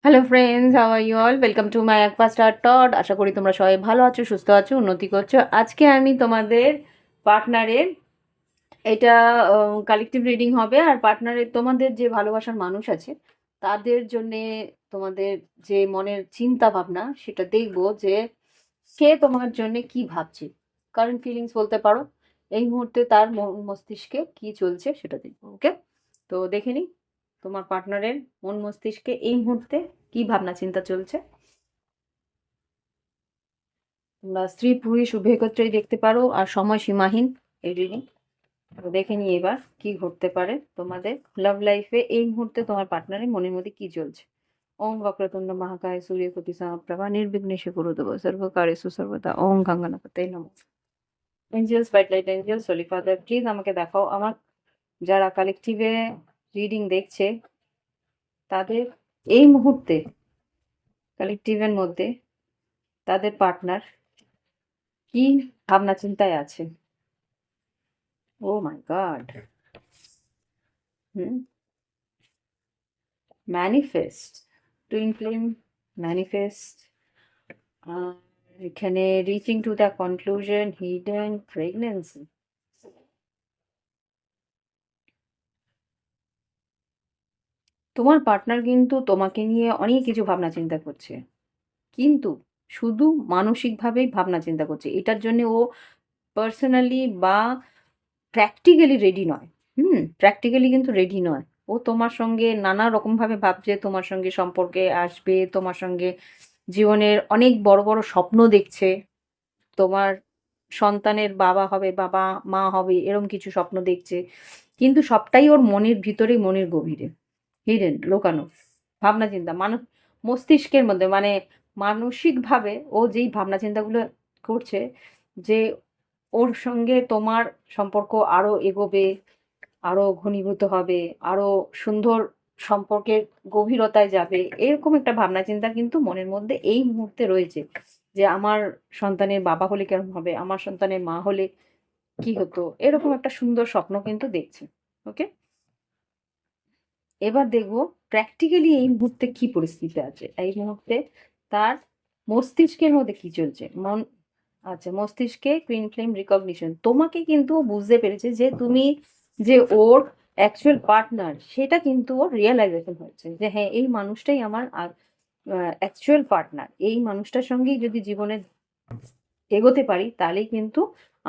Hello friends, how are you all? Welcome to my একপা star টড। আশা করি তোমরা সবাই ভালো আছো, সুস্থ আছো, উন্নতি করছো। আজকে আমি তোমাদের পার্টনারের এটা কালেকটিভ রিডিং হবে। আর পার্টনারের তোমাদের যে ভালোবাসার মানুষ আছে তাদের জন্যে তোমাদের যে মনের চিন্তা ভাবনা সেটা দেখবো যে সে তোমার জন্যে কি ভাবছে, কারেন্ট ফিলিংস বলতে পারো। এই মুহূর্তে তার মস্তিষ্কে কি চলছে সেটা দেখবো। ওকে, তো দেখে নিই তোমার পার্টনারের মন মস্তিষ্কে এই মুহূর্তে কি ভাবনা চিন্তা চলছে। তোমরা স্ত্রী পুরুষ উভয় ক্ষেত্রেই দেখতে পারো, আর সময় সীমাহীন এই রিডিং। তো দেখে নিই এবার কি ঘটতে পারে তোমাদের লাভ লাইফে এই মুহূর্তে তোমার পার্টনারের মনের মধ্যে কি চলছে। ওম বক্রতুণ্ড মহাকায় সূর্যকোটি সমপ্রভা নির্বিঘ্নেষে কুরুদেব সর্বকার্যেষু সর্বদা। ওম গঙ্গনাপতে নমঃ। Angels, bright light angels, holy father, please আমাকে দেখাও আমার যারা কালেকটিভে রিডিং দেখছে তাদের এই মুহূর্তে কালেকটিভের মধ্যে তাদের পার্টনার কি ভাবনা চিন্তায় আছে। ও মাই গড। হুম, ম্যানিফেস্ট, টুইন ফ্লেম, ম্যানিফেস্ট, এখানে reaching to the conclusion, hidden pregnancy. তোমার পার্টনার কিন্তু তোমাকে নিয়ে অনেক কিছু ভাবনা চিন্তা করছে, কিন্তু শুধু মানসিকভাবেই ভাবনা চিন্তা করছে। এটার জন্য ও পার্সোনালি বা প্র্যাকটিক্যালি রেডি নয়। প্র্যাকটিক্যালি কিন্তু রেডি নয়। ও তোমার সঙ্গে নানা রকমভাবে ভাবছে, তোমার সঙ্গে সম্পর্কে আসবে, তোমার সঙ্গে জীবনের অনেক বড় বড় স্বপ্ন দেখছে। তোমার সন্তানের বাবা হবে, বাবা মা হবে, এরম কিছু স্বপ্ন দেখছে। কিন্তু সবটাই ওর মনের ভিতরেই, মনের গভীরে হিডেন, লোকানো ভাবনা চিন্তা মস্তিষ্কের মধ্যে, মানে মানসিকভাবে ও যেই ভাবনা চিন্তাগুলো করছে যে ওর সঙ্গে তোমার সম্পর্ক আরো এগোবে, আরো ঘনীভূত হবে, আরো সুন্দর সম্পর্কের গভীরতায় যাবে, এরকম একটা ভাবনা চিন্তা কিন্তু মনের মধ্যে এই মুহূর্তে রয়েছে। যে আমার সন্তানের বাবা হলে কেমন হবে, আমার সন্তানের মা হলে কি হতো, এরকম একটা সুন্দর স্বপ্ন কিন্তু দেখছে। ওকে, এবার দেখবো প্র্যাকটিক্যালি এই মুহূর্তে কি পরিস্থিতি আছে, এই মুহূর্তে তার মস্তিষ্কের মধ্যে কি চলছে। আচ্ছা, মস্তিষ্কে টুইন ফ্লেম রিকগনিশন, তোমাকে কিন্তু ও বুঝতে পেরেছে যে তুমি যে ওর অ্যাকচুয়াল পার্টনার, সেটা কিন্তু ওর রিয়েলাইজেশন হয়েছে যে হ্যাঁ, এই মানুষটাই আমার অ্যাকচুয়াল পার্টনার। এই মানুষটার সঙ্গেই যদি জীবনে এগোতে পারি তাহলেই কিন্তু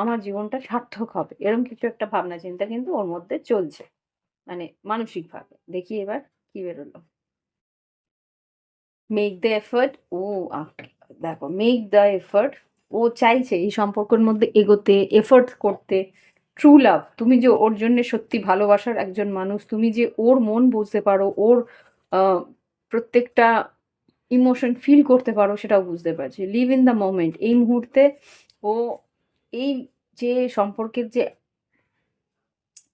আমার জীবনটা সার্থক হবে, এরকম কিছু একটা ভাবনা চিন্তা কিন্তু ওর মধ্যে চলছে, মানে মানসিকভাবে। দেখি এবার কি বেরোলো। Make the effort. ও দেখো, মেক দ্য এফর্ট, ও চাইছে এই সম্পর্কের মধ্যে এগোতে, এফোর্ট করতে। ট্রু লাভ, তুমি যে ওর জন্য সত্যি ভালোবাসার একজন মানুষ, তুমি যে ওর মন বুঝতে পারো, ওর আহ, প্রত্যেকটা ইমোশন ফিল করতে পারো, সেটাও বুঝতে পারছি। লিভ ইন দ্য মোমেন্ট, এই মুহূর্তে ও এই যে সম্পর্কের যে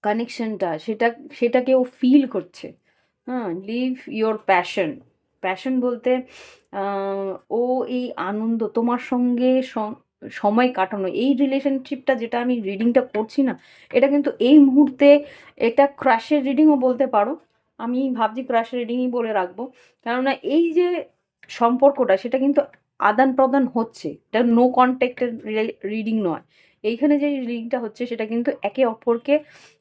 কানেকশনটা, সেটাকে ও ফিল করছে। হ্যাঁ, লিভ ইয়োর প্যাশন। প্যাশন বলতে আহ, ও এই আনন্দ তোমার সঙ্গে সময় কাটানো, এই রিলেশনশিপটা যেটা আমি রিডিংটা করছি না, এটা কিন্তু এই মুহূর্তে এটা ক্রাশের রিডিংও বলতে পারো। আমি ভাবছি ক্রাশের রিডিংই বলে রাখবো, কেননা এই যে সম্পর্কটা সেটা কিন্তু আদান প্রদান হচ্ছে, এটা নো কন্ট্যাক্টের রিডিং নয়। এইখানে যে রিডিংটা হচ্ছে সেটা কিন্তু একে অপরকে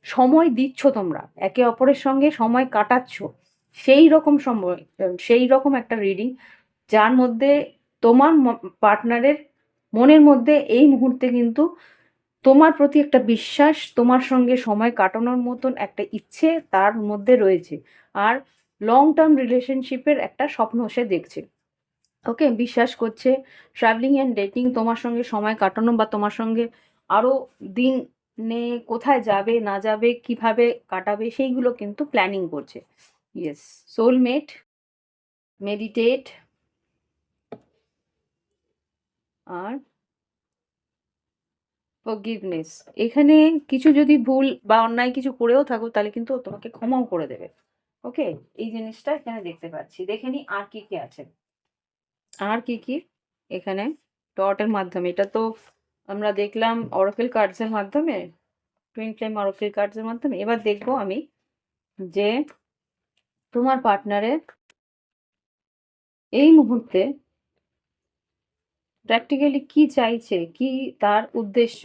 সময় দিচ্ছ, তোমরা একে অপরের সঙ্গে সময় কাটাচ্ছ। সেই রকম সময়, সেই রকম একটা রিডিং যার মধ্যে তোমার পার্টনারের মনের মধ্যে এই মুহূর্তে কিন্তু তোমার প্রতি একটা বিশ্বাস, তোমার সঙ্গে সময় কাটানোর মতন একটা ইচ্ছে তার মধ্যে রয়েছে। আর লং টার্ম রিলেশনশিপের একটা স্বপ্ন সে দেখছে। ওকে, বিশ্বাস করছে ট্রাভেলিং অ্যান্ড ডেটিং, তোমার সঙ্গে সময় কাটানো বা তোমার সঙ্গে আরো দিনে কোথায় যাবে না যাবে, কিভাবে কাটাবে, সেইগুলো কিন্তু প্ল্যানিং করছে। ইয়েস, সোলমেট, মেডিটেট, আর ফরগিভনেস। এখানে কিছু যদি ভুল বা অন্যায় কিছু করেও থাকো তাহলে কিন্তু ও তোমাকে ক্ষমাও করে দেবে। ওকে, এই জিনিসটা এখানে দেখতে পাচ্ছি। দেখে নি আর কি কি আছে, আর কি কি এখানে ডটের মাধ্যমে। এটা তো আমরা দেখলাম অরাকেল কার্ডসের মাধ্যমে, টুইন ফ্লেম অরাকেল কার্ডসের মাধ্যমে। এবার দেখবো আমি যে তোমার পার্টনারের এই মুহূর্তে প্র্যাকটিক্যালি কি চাইছে, কি তার উদ্দেশ্য?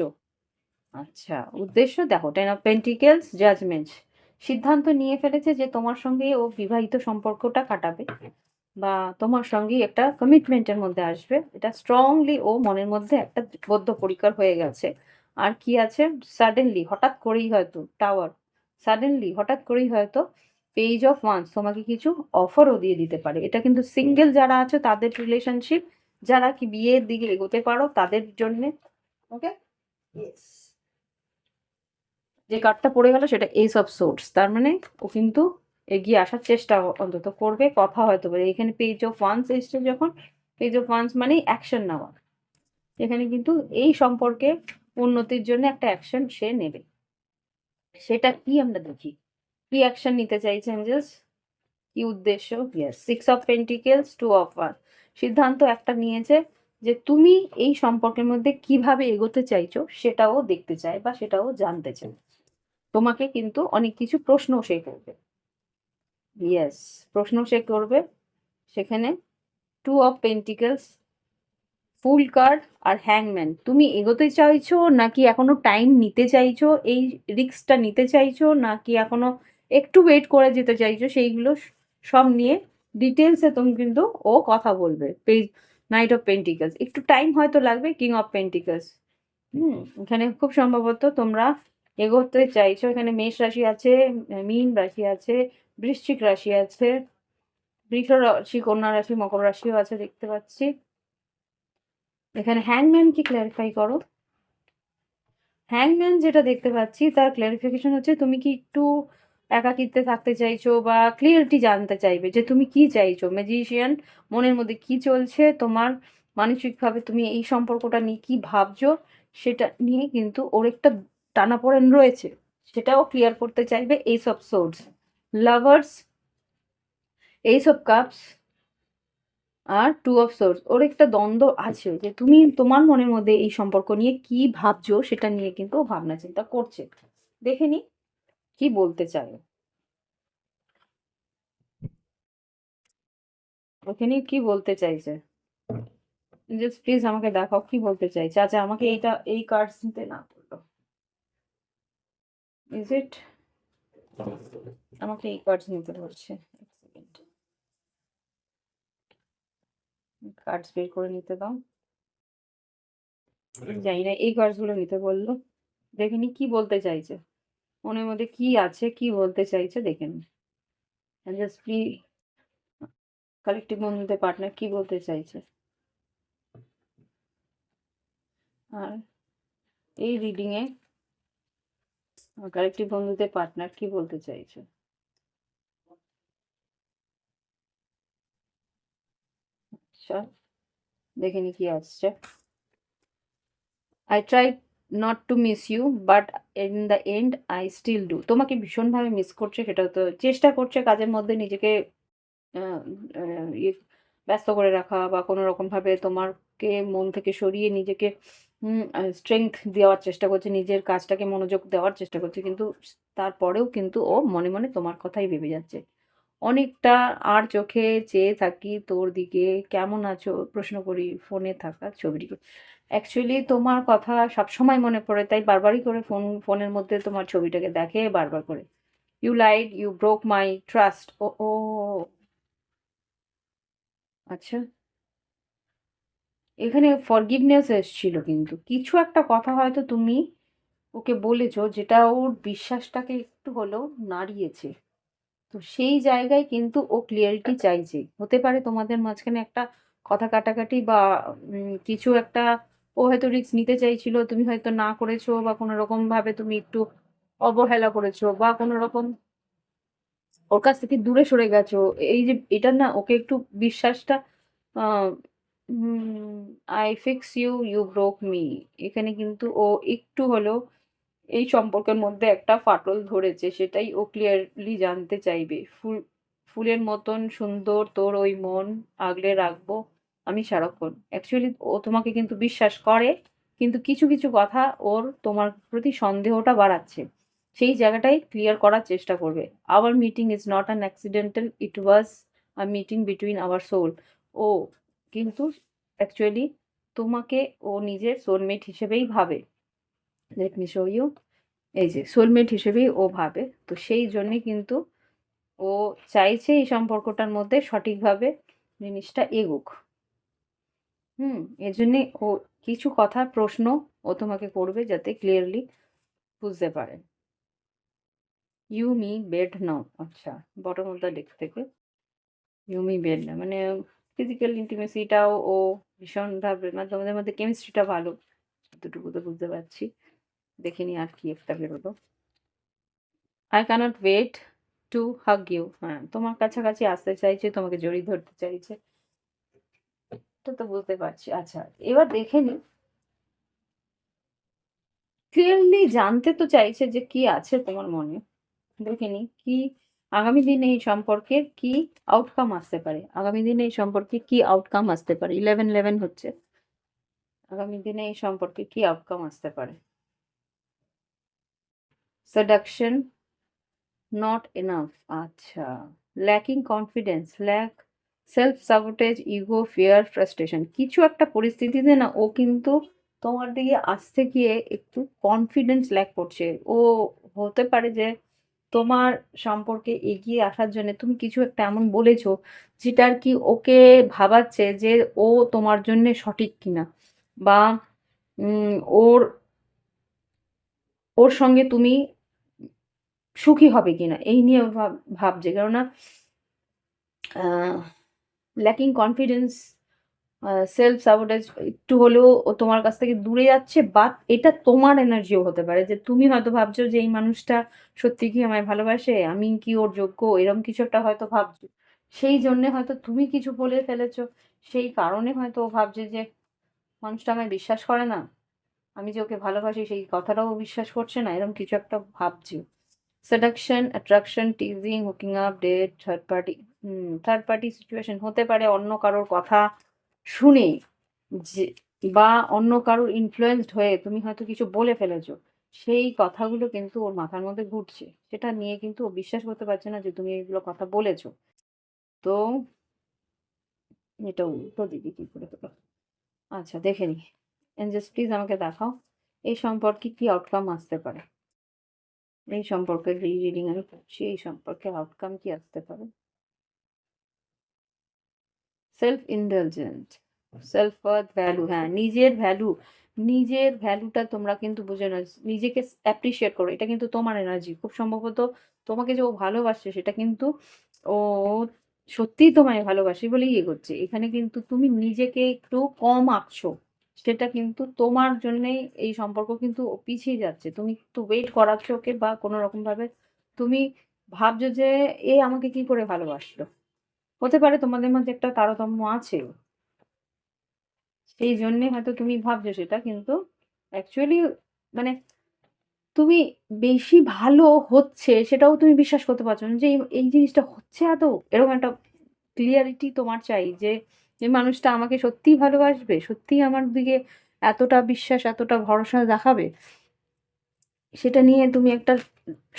আচ্ছা, উদ্দেশ্য দেখো, টেন অফ পেন্টিকেলস, জাজমেন্ট। সিদ্ধান্ত নিয়ে ফেলেছে যে তোমার সঙ্গে ও বিবাহিত সম্পর্কটা কাটাবে বা তোমার সঙ্গেই একটা কমিটমেন্টের মধ্যে আসবে। এটা স্ট্রংলি ও মনের মধ্যে একটা বদ্ধপরিকর হয়ে গেছে। আর কি আছে? সাডেনলি, হঠাৎ করেই হয়তো টাওয়ার, সাডেনলি হঠাৎ করেই হয়তো পেজ অফ ওয়ান্স তোমাকে কিছু অফারও দিয়ে দিতে পারে। এটা কিন্তু সিঙ্গেল যারা আছে তাদের রিলেশনশিপ, যারা কি বিয়ের দিকে এগোতে পারো তাদের জন্যে। ওকে, ইয়েস। যে কার্ডটা পড়ে গেল সেটা এস অফ সোর্স, তার মানে ও কিন্তু এগিয়ে আসার চেষ্টা অন্তত করবে, কথা হয়তো বলে। এখানে পেজ অফ ওয়ান্স এসছে যখন, পেজ অফ ওয়ান্স মানে অ্যাকশন নেওয়া। এখানে কিন্তু এই সম্পর্কে উন্নতির জন্য একটা অ্যাকশন সে নেবে। সেটা কি আমরা দেখি, কি অ্যাকশন নিতে চাইছে এঞ্জেলস, কি উদ্দেশ্য? Yes, six of pentacles, two of ওয়ান। সিদ্ধান্ত একটা নিয়েছে যে তুমি এই সম্পর্কের মধ্যে কিভাবে এগোতে চাইছো সেটাও দেখতে চায় বা সেটাও জানতে চায়। তোমাকে কিন্তু অনেক কিছু প্রশ্ন সে করবে। ইয়েস, প্রশ্ন সে করবে। সেখানে two of pentacles, fool card আর হ্যাংম্যান। তুমি এগোতে চাইছো নাকি এখনো টাইম নিতে চাইছো, এই রিস্কটা নিতে চাইছো, নাকি এখনো একটু ওয়েট করে যেতে চাইছো, সেইগুলো সব নিয়ে ডিটেলসে তুমি কিন্তু ও কথা বলবে। পেজ নাইট অফ পেন্টিকেলস, একটু টাইম হয়তো লাগবে। কিং অফ পেন্টিকেলস, এখানে খুব সম্ভবত তোমরা এগোতে চাইছো। এখানে মেষ রাশি আছে, মীন রাশি আছে, বৃশ্চিক রাশি আছে, বৃষ রাশি, কন্যা রাশি, মকর রাশিও আছে দেখতে পাচ্ছি। এখানে হ্যাংম্যান কি ক্ল্যারিফাই করো। হ্যাংম্যান যেটা দেখতে পাচ্ছি তার ক্ল্যারিফিকেশন হচ্ছে তুমি কি একটু একাকিত্বে থাকতে চাইছো বা ক্লিয়ারিটি জানতে চাইবে যে তুমি কি চাইছো। ম্যাজিশিয়ান, মনের মধ্যে কি চলছে তোমার, মানসিকভাবে তুমি এই সম্পর্কটা নিয়ে কি ভাবছো সেটা নিয়ে কিন্তু ওর একটা টানাপোড়েন রয়েছে, সেটাও ক্লিয়ার করতে চাইবে। Ace of swords, lovers, ace of cups আর টু অফ সোর্স। ওর একটা দ্বন্দ্ব আছে যে তুমি তোমার মনের মধ্যে এই সম্পর্ক নিয়ে কি ভাবছো সেটা নিয়ে কিন্তু ও ভাবনা চিন্তা করছে। দেখে নি কি বলতে চায় ওখানে, কি বলতে চাইছে। জাস্ট প্লিজ আমাকে দেখাও কি বলতে চাইছে। আচ্ছা, আমাকে এইটা এই কার্ডস নিতে না বললো, ইজ ইট? আমাকে এই কার্ডস নিতে বলছে, এক সেকেন্ড, কার্ডস বের করে নিতে দাও। জানি না, এই কার্ডস গুলো নিতে বললো। দেখে নি কি বলতে চাইছে, মনের মধ্যে কি আছে, কি বলতে চাইছে দেখে নি। জাস্ট প্লিজ, কালেক্টিভ বন্ধুদের পার্টনার কি বলতে চাইছে। আর এই রিডিং এ কালেক্টিভ বন্ধুদের পার্টনার কি বলতে চাইছে। আচ্ছা, দেখে নি কি আসছে। I try not to miss you but in the end I still do. তোমাকে ভীষণভাবে মিস করছে, সেটা তো চেষ্টা করছে কাজের মধ্যে নিজেকে আহ, ইয়ে ব্যস্ত করে রাখা বা কোনো রকম ভাবে তোমাকে মন থেকে সরিয়ে নিজেকে স্ট্রেংথ দেওয়ার চেষ্টা করছে, নিজের কাজটাকে মনোযোগ দেওয়ার চেষ্টা করছে, কিন্তু তারপরেও কিন্তু ও মনে মনে তোমার কথাই ভেবে যাচ্ছে অনেকটা। আর চোখে চেয়ে থাকি তোর দিকে, কেমন আছো প্রশ্ন করি ফোনে থাকা ছবিটি। অ্যাকচুয়ালি তোমার কথা সবসময় মনে পড়ে, তাই বারবারই করে ফোনের মধ্যে তোমার ছবিটাকে দেখে বারবার করে। You lied, you broke my trust. ও ও, আচ্ছা, এখানে ফরগিভনেস এসেছিল, কিন্তু কিছু একটা কথা হয়তো তুমি ওকে বলেছো যেটা ওর বিশ্বাসটাকে একটু হলেও নাড়িয়েছে। তো সেই জায়গায় কিন্তু ও ক্লিয়ারিটি চাইছে। হতে পারে তোমাদের মাঝখানে একটা কথা কাটাকাটি বা কিছু একটা, ও হয়তো রিস্ক নিতে চাইছিল, তুমি হয়তো না করেছো, বা কোনো রকম ভাবে তুমি একটু অবহেলা করেছো, বা কোনো রকম ওর কাছ থেকে দূরে সরে গেছো। এই যে এটা না, ওকে একটু বিশ্বাসটা, I fix you, you broke me, এখানে কিন্তু ও একটু হলেও এই সম্পর্কের মধ্যে একটা ফাটল ধরেছে, সেটাই ও ক্লিয়ারলি জানতে চাইবে। ফুলের মতন সুন্দর তোর ওই মন, আগলে রাখবো আমি সারাক্ষণ। অ্যাকচুয়ালি ও তোমাকে কিন্তু বিশ্বাস করে, কিন্তু কিছু কিছু কথা ওর তোমার প্রতি সন্দেহটা বাড়াচ্ছে, সেই জায়গাটাই ক্লিয়ার করার চেষ্টা করবে। Our meeting is not an accidental, it was a meeting between our soul. ও কিন্তু অ্যাকচুয়ালি তোমাকে ও নিজের সোলমেট হিসেবেই ভাবে। Let me show you. এই যে সোলমেট হিসেবেই ও ভাবে। তো সেই জন্যে কিন্তু ও চাইছে এই সম্পর্কটার মধ্যে সঠিকভাবে জিনিসটা এগোক। হুম? এজন্যে ও কিছু কথার প্রশ্ন ও তোমাকে করবে যাতে ক্লিয়ারলি বুঝতে পারে। You me bed now. আচ্ছা, বটম অফ দ্য ডেক থেকে ইউ মি বেড নাও মানে ফিজিক্যাল ইন্টিমেসিটাও ও ভীষণভাবে মানে তোমাদের মধ্যে কেমিস্ট্রিটা ভালো। এতটুকু তো বুঝতে পারছি। দেখে নিই আর কি একটা বেরোলো। I cannot wait to hug you. হ্যাঁ, তোমার কাছাকাছি আসতে চাইছে, তোমাকে জড়িয়ে ধরতে চাইছে। এটা তো বুঝতে পারছি। আচ্ছা, এবার দেখে নিই। ক্লিয়ারলি জানতে তো চাইছে যে কি আছে তোমার মনে। দেখে নিই কি আগামী দিনে এই সম্পর্কের কি আউটকাম আসতে পারে। আগামী দিনে এই সম্পর্কে কি আউটকাম আসতে পারে। 11-11 হচ্ছে। আগামী দিনে এই সম্পর্কে কি আউটকাম আসতে পারে। Seduction, not enough. আচ্ছা, lacking confidence, lack self sabotage, ego, fear, frustration. কিছু একটা পরিস্থিতিতে না ও কিন্তু তোমার দিকে আসতে গিয়ে একটু কনফিডেন্স ল্যাক করছে। ও হতে পারে যে তোমার সম্পর্কে এগিয়ে আসার জন্য তুমি কিছু একটা এমন বলেছো যেটা আর কি ওকে ভাবাচ্ছে যে ও তোমার জন্য সঠিক কিনা, বা উম, ওর ওর সঙ্গে তুমি সুখী হবে কিনা এই নিয়ে ও ভাবছে। কেননা ল্যাকিং কনফিডেন্স, সেলফ সাবোটেজ, একটু হলেও ও তোমার কাছ থেকে দূরে যাচ্ছে। বাট এটা তোমার এনার্জিও হতে পারে যে তুমি হয়তো ভাবছো যে এই মানুষটা সত্যি কি আমায় ভালোবাসে, আমি কি ওর যোগ্য, এরকম কিছু একটা হয়তো ভাবছো। সেই জন্যে হয়তো তুমি কিছু বলে ফেলেছো। সেই কারণে হয়তো ও ভাবছে যে মানুষটা আমায় বিশ্বাস করে না, আমি যে ওকে ভালোবাসি সেই কথাটাও ও বিশ্বাস করছে না, এরকম কিছু একটা ভাবছি। Seduction, attraction, teasing, hooking up, date, third party. Third party situation হতে পারে অন্য কারোর কথা শুনে, যে বা অন্য কারোর ইনফ্লুয়েন্সড হয়ে তুমি হয়তো কিছু বলে ফেলেছো। সেই কথাগুলো কিন্তু ওর মাথার মধ্যে ঘুরছে। সেটা নিয়ে কিন্তু ও বিশ্বাস করতে পারছে না যে তুমি এগুলো কথা বলেছো। তো এটা উল্টো দিকে কি করে হলো? আচ্ছা, দেখে নি। এঞ্জেলস প্লিজ আমাকে দেখাও এই সম্পর্কে কি আউটকাম আসতে পারে। এই সম্পর্কের রিডিং আমি করছি, এই সম্পর্কে আউটকাম কি আসতে পারে। Self indulgent, self worth, value. হ্যাঁ, নিজের ভ্যালু, নিজের ভ্যালুটা তোমরা কিন্তু বুঝে না। নিজেকে অ্যাপ্রিসিয়েট করো, এটা কিন্তু তোমার এনার্জি। খুব সম্ভবত তোমাকে যে ও ভালোবাসছে সেটা কিন্তু ও সত্যিই তোমায় ভালোবাসে বলেই এগোচ্ছে। এখানে কিন্তু তুমি নিজেকে একটু কম আঁকছো, সেটা কিন্তু তোমার জন্যেই এই সম্পর্ক কিন্তু ও পিছিয়ে যাচ্ছে। তুমি একটু ওয়েট করাচ্ছ ওকে, বা কোনো রকম ভাবে তুমি ভাবছো যে এ আমাকে কি করে ভালোবাসলো। হতে পারে তোমাদের মধ্যে একটা তারতম্য আছে। সেই জন্যে হয়তো তুমি ভাবছো সেটা, কিন্তু অ্যাকচুয়ালি মানে তুমি বেশি ভালো হচ্ছে সেটাও তুমি বিশ্বাস করতে পারছো না যে এই জিনিসটা হচ্ছে আদৌ। এরকম একটা ক্লিয়ারিটি তোমার চাই যে এই মানুষটা আমাকে সত্যিই ভালোবাসবে, সত্যিই আমার দিকে এতটা বিশ্বাস, এতটা ভরসা দেখাবে। সেটা নিয়ে তুমি একটা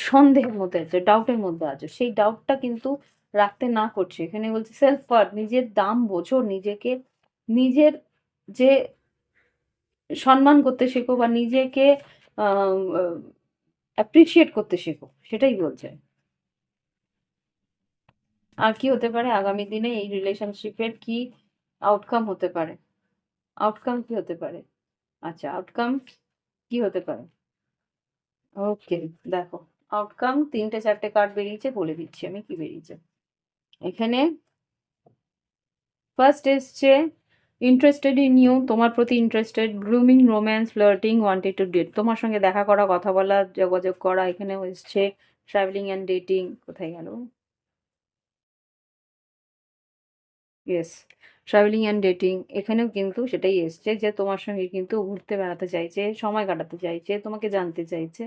সন্দেহের মধ্যে আছো, ডাউটের মধ্যে আছো। সেই ডাউটটা কিন্তু রাখতে না করছে। এখানে বলছে সেলফ ওয়ার্থ, নিজের দাম বোঝো, নিজেকে নিজের যে সম্মান করতে শেখো, বা নিজেকে অ্যাপ্রিসিয়েট করতে শেখো, সেটাই বলছে। আর কি হতে পারে আগামী দিনে এই রিলেশনশিপের কি আউটকাম হতে পারে। আউটকাম কি হতে পারে। আচ্ছা, আউটকাম কি হতে পারে। ওকে, দেখো আউটকাম 3টে 4টে কার্ড বেরিয়েছে, বলে দিচ্ছি আমি কি বেরিয়েছে। এখানে ফার্স্ট এসছে ইন্টারেস্টেড ইন ইউ, তোমার প্রতি interested, grooming, romance, flirting, wanted to date, তোমার সঙ্গে দেখা করা, কথা বলা, যোগাযোগ করা। এখানেও এসছে ট্রাভেলিং অ্যান্ড ডেটিং। কোথায় গেল, ইয়েস, ট্রাভেলিং অ্যান্ড ডেটিং। এখানেও কিন্তু সেটাই এসছে যে তোমার সঙ্গে কিন্তু ঘুরতে বেড়াতে চাইছে, সময় কাটাতে চাইছে, তোমাকে জানতে চাইছে।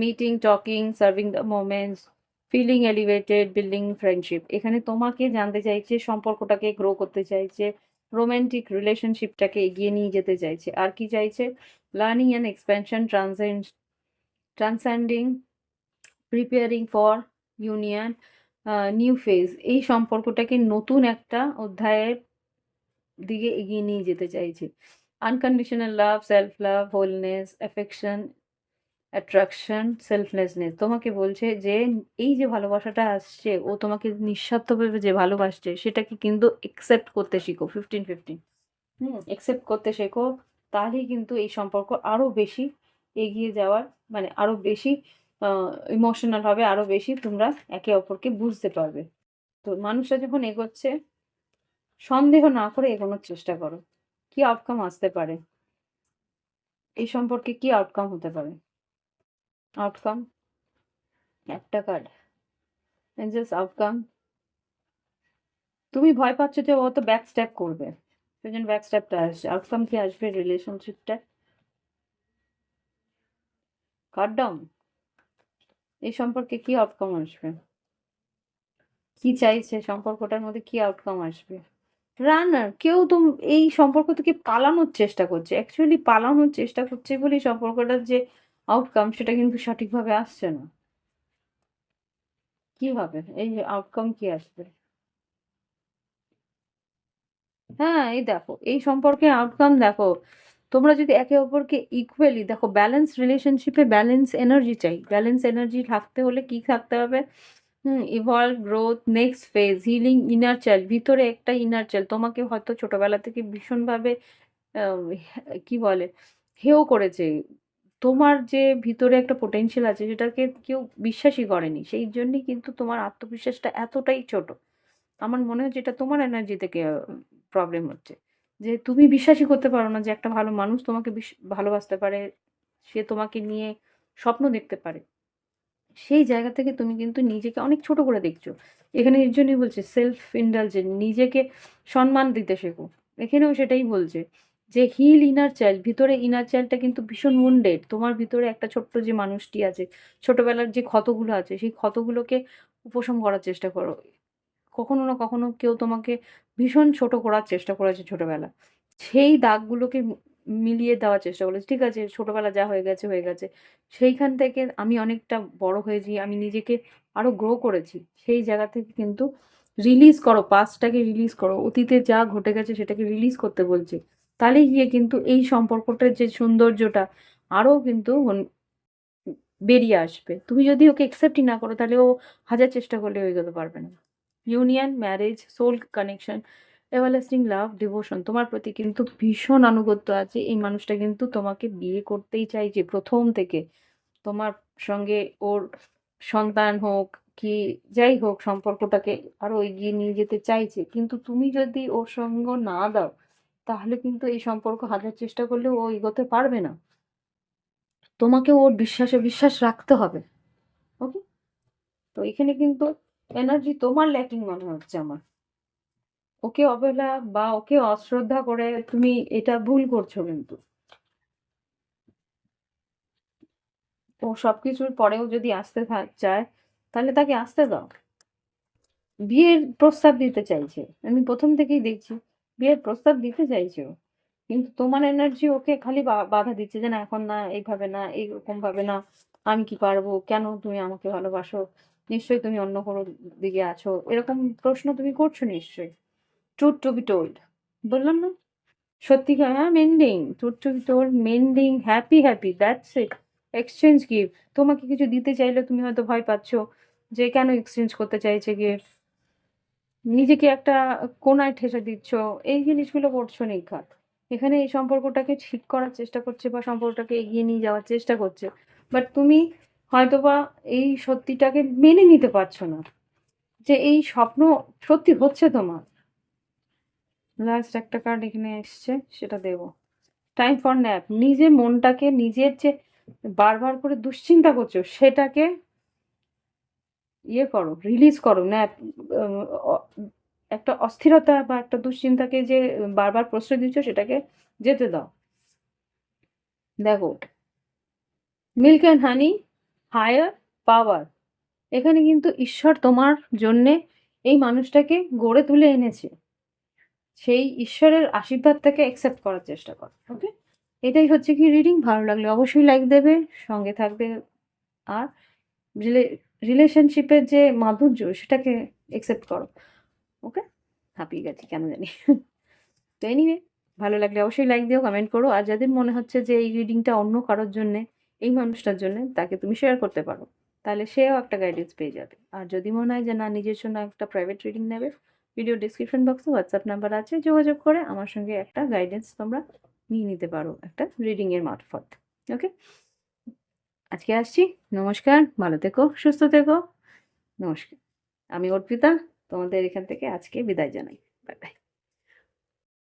Meeting, talking, serving the moments, feeling elevated, building friendship. এখানে তোমাকে জানতে চাইছে, সম্পর্কটাকে গ্রো করতে চাইছে, রোমান্টিক রিলেশনশিপটাকে এগিয়ে নিয়ে যেতে চাইছে। আর কি চাইছে, learning and expansion, transcending, preparing for union, new phase. এই সম্পর্কটাকে নতুন একটা অধ্যায়ের দিকে এগিয়ে নিয়ে যেতে চাইছে। Unconditional love, self love, wholeness, affection, attraction, selflessness তোমাকে বলছে যে এই যে ভালোবাসাটা আসছে, ও তোমাকে নিঃস্বার্থভাবে যে ভালোবাসছে সেটাকে কিন্তু একসেপ্ট করতে শিখো। 15-15 একসেপ্ট করতে শেখো। তাহলেই কিন্তু এই সম্পর্ক আরো বেশি এগিয়ে যাওয়ার, মানে আরো বেশি ইমোশনাল হবে, আরো বেশি তোমরা একে অপরকে বুঝতে পারবে। তো মানুষরা যখন এগোচ্ছে, সন্দেহ না করে এগোনোর চেষ্টা করো। কি আউটকাম আসতে পারে, এই সম্পর্কে কি আউটকাম হতে পারে? আউটকাম, একটা কার্ড, জাস্ট আউটকাম। তুমি ভয় পাচ্ছ যে ও তো ব্যাক স্টেপ করবে, সেজন্য ব্যাক স্টেপটা আসছে। আউটকাম কি আসবে রিলেশনশিপটা? Cut down. এই সম্পর্কে কি আউটকাম আসবে? কি চাইছে সম্পর্কটার মধ্যে, কি আউটকাম আসবে? রানার কেউ তো এই সম্পর্ক থেকে পালানোর চেষ্টা করছে, অ্যাকচুয়ালি পালানোর চেষ্টা করছে বলেই সম্পর্কটার যে আউটকাম সেটা কিন্তু সঠিকভাবে আসছে না। কি হবে এই আউটকাম, কি আসবে? হ্যাঁ, এই দেখো এই সম্পর্কে আউটকাম দেখো। তোমরা যদি একে অপরকে ইকুয়ালি দেখো, ব্যালেন্স রিলেশনশিপে ব্যালেন্স এনার্জি চাই। ব্যালেন্স এনার্জি থাকতে হলে কি থাকতে হবে? Evolve, growth, next phase, healing, inner child. ভিতরে একটা ইনার চাইল্ড তোমাকে হয়তো ছোটবেলা থেকে ভীষণভাবে আম কি বলে? হেয় করেছে। তোমার যে ভিতরে একটা পোটেনশিয়াল আছে সেটাকে কেউ বিশ্বাসই করেনি। সেই জন্যই কিন্তু তোমার আত্মবিশ্বাসটা এতটাই ছোট। আমার মনে হচ্ছে এটা তোমার এনার্জি থেকে প্রবলেম হচ্ছে। যে তুমি বিশ্বাসই করতে পারো না যে একটা ভালো মানুষ তোমাকে ভালোবাসতে পারে, সে তোমাকে নিয়ে স্বপ্ন দেখতে পারে। সেই জায়গা থেকে তুমি কিন্তু নিজেকে অনেক ছোট করে দেখছো। এখানে এর জন্যই বলছে সেলফ ইন্ডালজেন্ট, নিজেকে সম্মান দিতে শেখো। এখানেও সেটাই বলছে যে হিল ইনার চাইল্ড। ভিতরে ইনার চাইল্ডটা কিন্তু ভীষণ wounded। তোমার ভিতরে একটা ছোট্ট যে মানুষটি আছে, ছোটবেলার যে ক্ষতগুলো আছে, সেই ক্ষতগুলোকে উপশম করার চেষ্টা করো। কখনো না কখনো কেউ তোমাকে ভীষণ ছোট করার চেষ্টা করেছে ছোটবেলা। সেই দাগগুলোকে মিলিয়ে দেওয়ার চেষ্টা করেছে। ঠিক আছে, ছোটবেলা যা হয়ে গেছে, হয়ে গেছে। সেইখান থেকে আমি অনেকটা বড় হয়েছি। আমি নিজেকে আরো গ্রো করেছি। সেই জায়গা থেকে কিন্তু রিলিজ করো, পাস্টটাকে রিলিজ করো। অতীতে যা ঘটে গেছে সেটাকে রিলিজ করতে বলছি। তাহলেই গিয়ে কিন্তু এই সম্পর্কটার যে সৌন্দর্যটা আরো কিন্তু বেরিয়ে আসবে। তুমি যদি ওকে একসেপ্টই না করো তাহলে ও হাজার চেষ্টা করলেও এগোতে পারবে না। Union, marriage, soul connection, everlasting love, devotion. তোমার প্রতি কিন্তু ভীষণ আনুগত্য আছে। এই মানুষটা কিন্তু তোমাকে বিয়ে করতেই চাইছে প্রথম থেকে। তোমার সঙ্গে ওর সন্তান হোক কি যাই হোক, সম্পর্কটাকে আরো এগিয়ে নিয়ে যেতে চাইছে। কিন্তু তুমি যদি ওর সঙ্গ না দাও, তাহলে কিন্তু এই সম্পর্ক হাজার চেষ্টা করলেও ও এগোতে পারবে না। তোমাকে ওর বিশ্বাসে বিশ্বাস রাখতে হবে। ওকে? তো এখানে কিন্তু এনার্জি তোমার ল্যাকিং মনে হচ্ছে আমার। ওকে অবহেলা বা ওকে অশ্রদ্ধা করে তুমি এটা ভুল করছো কিন্তু। ও সবকিছুর পরেও যদি আসতে চায়, তাহলে তাকে আসতে দাও। বিয়ের প্রস্তাব দিতে চাইছে, আমি প্রথম থেকেই দেখছি বিয়ের প্রস্তাব দিতে চাইছে ও। কিন্তু তোমার এনার্জি ওকে খালি বাধা দিচ্ছে যে না, এখন না, এইভাবে না, এইরকম ভাবে না, আমি কি পারবো, কেন তুমি আমাকে ভালোবাসো, নিশ্চয়ই তুমি অন্য কোনো দিকে আছো, এরকম প্রশ্ন তুমি করছো নিশ্চয়ই। ট্রুথ টু বি টোল্ড, বললাম না? সত্যিকার, হ্যাঁ, মেন্ডিং, truth two be told, মেন্ডিং, happy happy, that's it. Exchange gift, তোমাকে কিছু দিতে চাইলে তুমি হয়তো ভয় পাচ্ছ যে কেন এক্সচেঞ্জ করতে চাইছে গিফট, নিজেকে একটা কোণায় ঠেসে দিচ্ছ। এই জিনিসগুলো করছো নির্ঘাত। এখানে এই সম্পর্কটাকে ঠিক করার চেষ্টা করছে বা সম্পর্কটাকে এগিয়ে নিয়ে যাওয়ার চেষ্টা করছে। বাট তুমি হয়তোবা এই সত্যিটাকে মেনে নিতে পারছো না যে এই স্বপ্ন সত্যি হচ্ছে তোমার। লাস্ট একটা কার্ড এখানে এসছে, সেটা দেবো। Time for nap. নিজের মনটাকে, নিজের যে বারবার করে দুশ্চিন্তা করছো সেটাকে ইয়ে করো, রিলিজ করো। ন্যাপ, একটা অস্থিরতা বা একটা দুশ্চিন্তাকে যে বারবার প্রশ্রয় দিচ্ছ সেটাকে যেতে দাও। দেখো, মিল্ক অ্যান্ড হানি, হায়ার পাওয়ার। এখানে কিন্তু ঈশ্বর তোমার জন্যে এই মানুষটাকে গড়ে তুলে এনেছে। সেই ঈশ্বরের আশীর্বাদটাকে অ্যাকসেপ্ট করার চেষ্টা করো। ওকে? এটাই হচ্ছে কি রিডিং। ভালো লাগলে অবশ্যই লাইক দেবে, সঙ্গে থাকবে। আর রিলে রিলেশনশিপের যে মাধুর্য সেটাকে অ্যাকসেপ্ট করো। ওকে? হাঁপিয়ে গেছি কেন জানি। তো এনিওয়ে, ভালো লাগলে অবশ্যই লাইক দিও, কমেন্ট করো। আর যাদের মনে হচ্ছে যে এই রিডিংটা অন্য কারোর জন্যে, এই মানুষটার জন্যে, তাকে তুমি শেয়ার করতে পারো। তাহলে সেও একটা গাইডেন্স পেয়ে যাবে। আর যদি মনে হয় যে না, নিজের জন্য একটা প্রাইভেট রিডিং নেবে, ভিডিও ডেসক্রিপশন বক্সে হোয়াটসঅ্যাপ নাম্বার আছে, যোগাযোগ করে আমার সঙ্গে একটা গাইডেন্স তোমরা নিয়ে নিতে পারো একটা রিডিং এর মারফত। ওকে? আজকে আসছি। নমস্কার, ভালো থেকো, সুস্থ থেকো। নমস্কার। আমি অর্পিতা, তোমাদের এখান থেকে আজকে বিদায় জানাই। Bye bye.